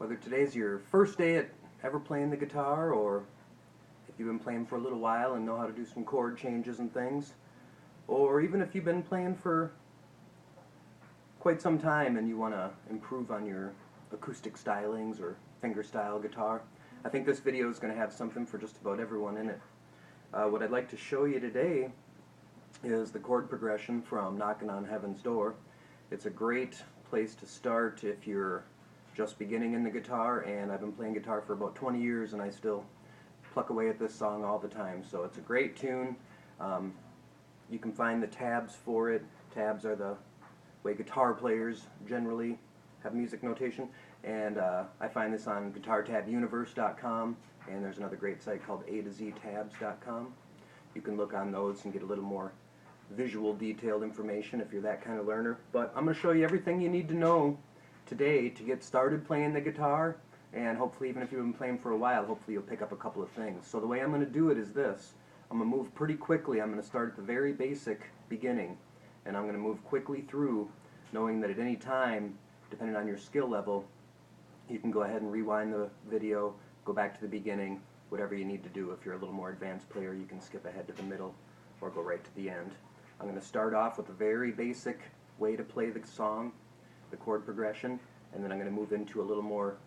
Whether today's your first day at ever playing the guitar, or if you've been playing for a little while and know how to do some chord changes and things, or even if you've been playing for quite some time and you want to improve on your acoustic stylings or fingerstyle guitar, I think this video is going to have something for just about everyone in it. What I'd like to show you today is the chord progression from Knockin' on Heaven's Door. It's a great place to start if you're just beginning in the guitar, and I've been playing guitar for about 20 years and I still pluck away at this song all the time. So it's a great tune. You can find the tabs for it. Tabs are the way guitar players generally have music notation, and I find this on guitartabuniverse.com, and there's another great site called A2Ztabs.com. You can look on those and get a little more visual detailed information if you're that kind of learner. But I'm going to show you everything you need to know today to get started playing the guitar, and hopefully even if you've been playing for a while, hopefully you'll pick up a couple of things. So the way I'm going to do it is this. I'm going to move pretty quickly. I'm going to start at the very basic beginning, and I'm going to move quickly through, knowing that at any time, depending on your skill level, you can go ahead and rewind the video, go back to the beginning, whatever you need to do. If you're a little more advanced player, you can skip ahead to the middle or go right to the end. I'm going to start off with a very basic way to play the song, the chord progression, and then I'm going to move into a little more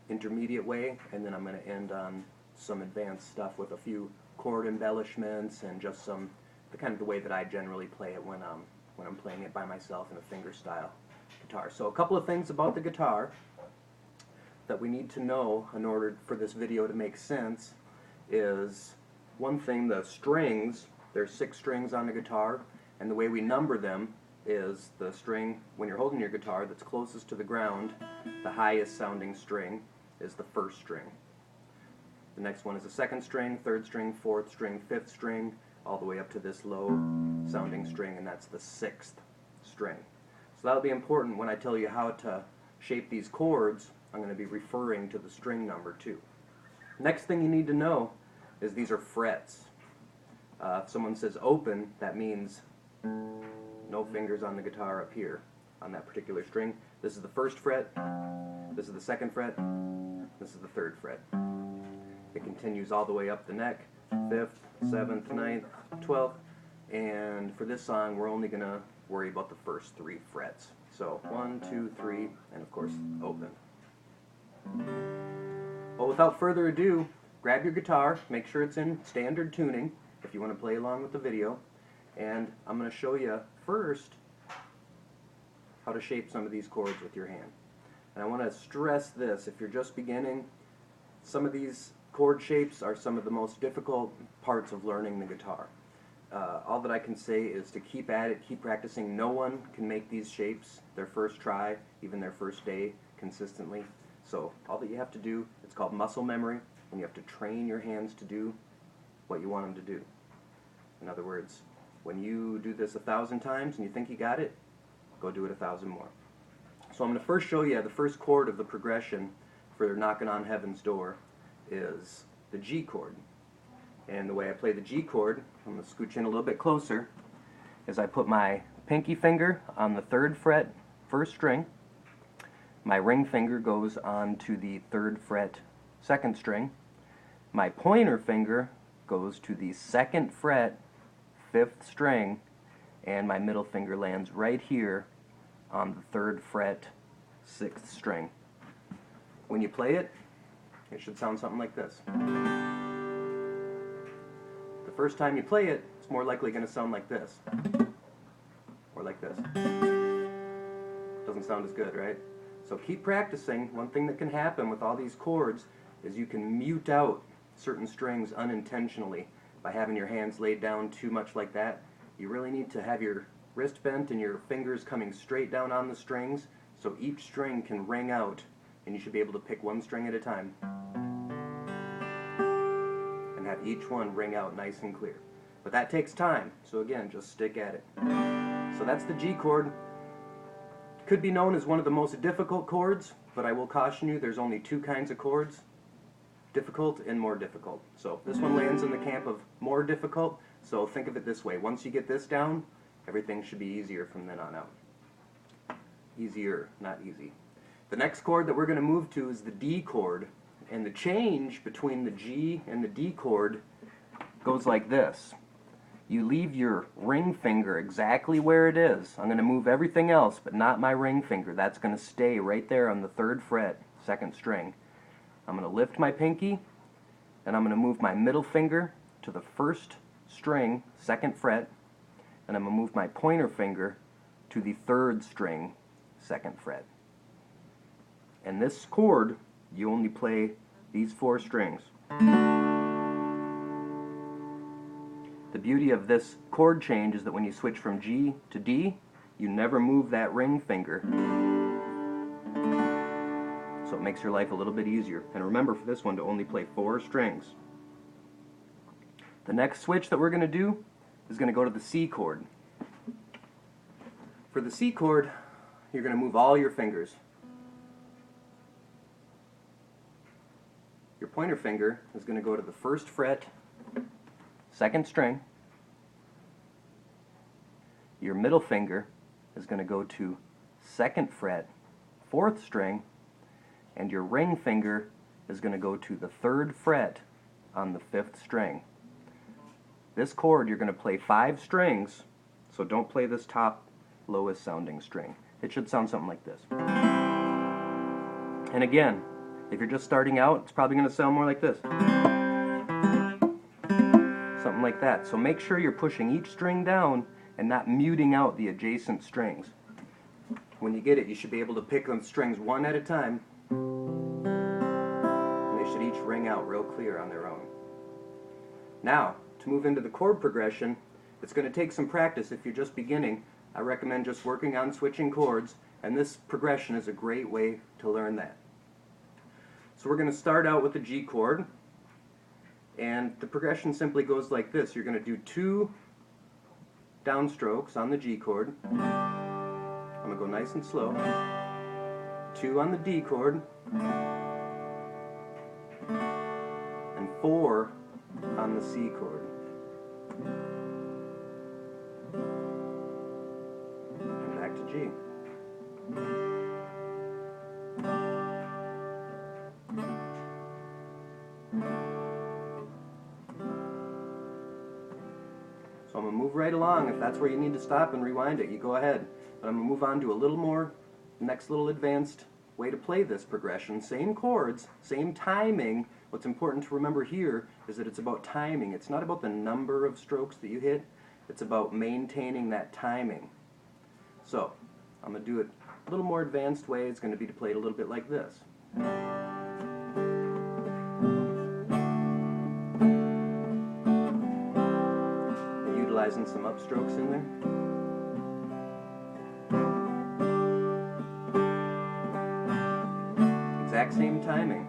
intermediate way, and then I'm going to end on some advanced stuff with a few chord embellishments and just the kind of the way that I generally play it when I'm playing it by myself in a fingerstyle guitar. So a couple of things about the guitar that we need to know in order for this video to make sense is, one thing, the strings. There's 6 strings on the guitar, and the way we number them is the string, when you're holding your guitar, that's closest to the ground, the highest sounding string is the first string. The next one is the second string, third string, fourth string, fifth string, all the way up to this low sounding string, and that's the 6th string. So that'll be important when I tell you how to shape these chords. I'm going to be referring to the string number too. Next thing you need to know is these are frets. If someone says open, that means no fingers on the guitar up here on that particular string. This is the 1st fret, this is the 2nd fret, this is the 3rd fret. It continues all the way up the neck, 5th, 7th, 9th, 12th, and for this song we're only going to worry about the first 3 frets. So 1, 2, 3, and of course open. Well, without further ado, grab your guitar, make sure it's in standard tuning if you want to play along with the video, and I'm going to show you first how to shape some of these chords with your hand. And I want to stress this: if you're just beginning, some of these chord shapes are some of the most difficult parts of learning the guitar. All that I can say is to keep at it, keep practicing. No one can make these shapes their first try, even their first day, consistently. So all that you have to do, it's called muscle memory, and you have to train your hands to do what you want them to do. In other words, when you do this 1,000 times and you think you got it, go do it 1,000 more. So I'm going to first show you the first chord of the progression for Knockin' on Heaven's Door is the G chord. And the way I play the G chord, I'm going to scooch in a little bit closer, is I put my pinky finger on the 3rd fret, 1st string. My ring finger goes on to the 3rd fret, 2nd string. My pointer finger goes to the 2nd fret, 5th string, and my middle finger lands right here on the 3rd fret, 6th string. When you play it, it should sound something like this. The first time you play it, it's more likely going to sound like this, or like this. Doesn't sound as good, right? So keep practicing. One thing that can happen with all these chords is you can mute out certain strings unintentionally by having your hands laid down too much like that. You really need to have your wrist bent and your fingers coming straight down on the strings, so each string can ring out, and you should be able to pick one string at a time and have each one ring out nice and clear. But that takes time, so again, just stick at it. So that's the G chord. Could be known as one of the most difficult chords, but I will caution you, there's only 2 kinds of chords: difficult and more difficult. So this one lands in the camp of more difficult, so think of it this way: once you get this down, everything should be easier from then on out. Easier, not easy. The next chord that we're going to move to is the D chord, and the change between the G and the D chord goes like this. You leave your ring finger exactly where it is. I'm going to move everything else, but not my ring finger. That's going to stay right there on the 3rd fret, 2nd string. I'm going to lift my pinky, and I'm going to move my middle finger to the 1st string, 2nd fret, and I'm going to move my pointer finger to the 3rd string, 2nd fret. And this chord, you only play these 4 strings. The beauty of this chord change is that when you switch from G to D, you never move that ring finger. So it makes your life a little bit easier. And remember for this one to only play 4 strings. The next switch that we're going to do is going to go to the C chord. For the C chord, you're going to move all your fingers. Your pointer finger is going to go to the 1st fret, 2nd string. Your middle finger is going to go to 2nd fret, 4th string, and your ring finger is going to go to the 3rd fret on the 5th string. This chord you're going to play 5 strings, so don't play this top lowest sounding string. It should sound something like this. And again, if you're just starting out, it's probably going to sound more like this. Something like that. So make sure you're pushing each string down and not muting out the adjacent strings. When you get it, you should be able to pick them strings one at a time. And they should each ring out real clear on their own. Now, to move into the chord progression, it's going to take some practice if you're just beginning. I recommend just working on switching chords, and this progression is a great way to learn that. So we're going to start out with the G chord, and the progression simply goes like this. You're going to do 2 downstrokes on the G chord. I'm going to go nice and slow. 2 on the D chord, and 4 on the C chord. And back to G. So I'm going to move right along. If that's where you need to stop and rewind it, you go ahead. But I'm going to move on to a little more, next little advanced way to play this progression. Same chords, same timing. What's important to remember here is that it's about timing. It's not about the number of strokes that you hit. It's about maintaining that timing. So I'm going to do it a little more advanced way. It's going to be played a little bit like this. Utilizing some upstrokes in there. Exact same timing.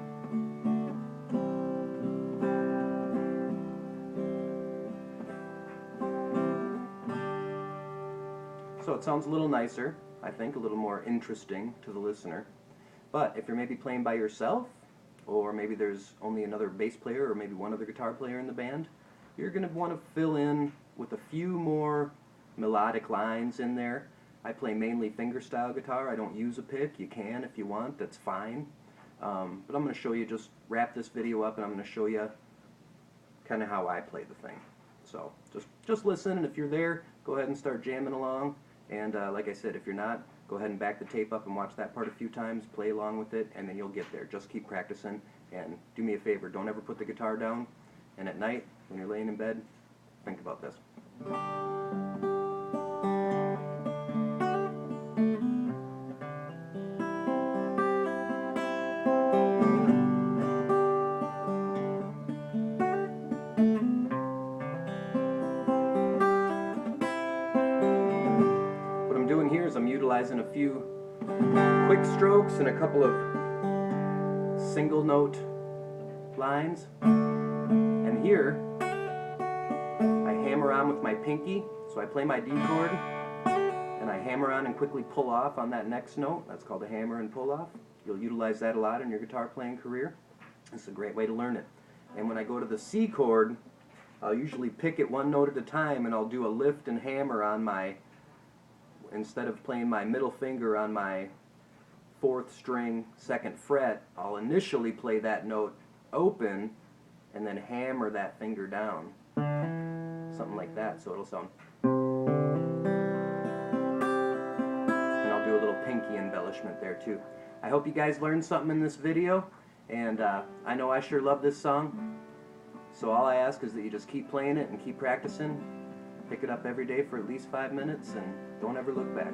So it sounds a little nicer, I think, a little more interesting to the listener. But if you're maybe playing by yourself, or maybe there's only another bass player or maybe one other guitar player in the band, you're going to want to fill in with a few more melodic lines in there. I play mainly fingerstyle guitar. I don't use a pick. You can if you want. That's fine. But I'm going to show you, just wrap this video up, and I'm going to show you kind of how I play the thing. So just listen, and if you're there, go ahead and start jamming along. And like I said, if you're not, go ahead and back the tape up and watch that part a few times, play along with it, and then you'll get there. Just keep practicing, and do me a favor, don't ever put the guitar down, and at night, when you're laying in bed, think about this. What I'm doing here is I'm utilizing a few quick strokes and a couple of single note lines. And here, I hammer on with my pinky, so I play my D chord, and I hammer on and quickly pull off on that next note. That's called a hammer and pull off. You'll utilize that a lot in your guitar playing career. It's a great way to learn it. And when I go to the C chord, I'll usually pick it one note at a time, and I'll do a lift and hammer on my, instead of playing my middle finger on my 4th string, 2nd fret, I'll initially play that note open and then hammer that finger down. Something like that, so it'll sound. And I'll do a little pinky embellishment there too. I hope you guys learned something in this video, and I know I sure love this song, so all I ask is that you just keep playing it and keep practicing. Pick it up every day for at least 5 minutes and don't ever look back.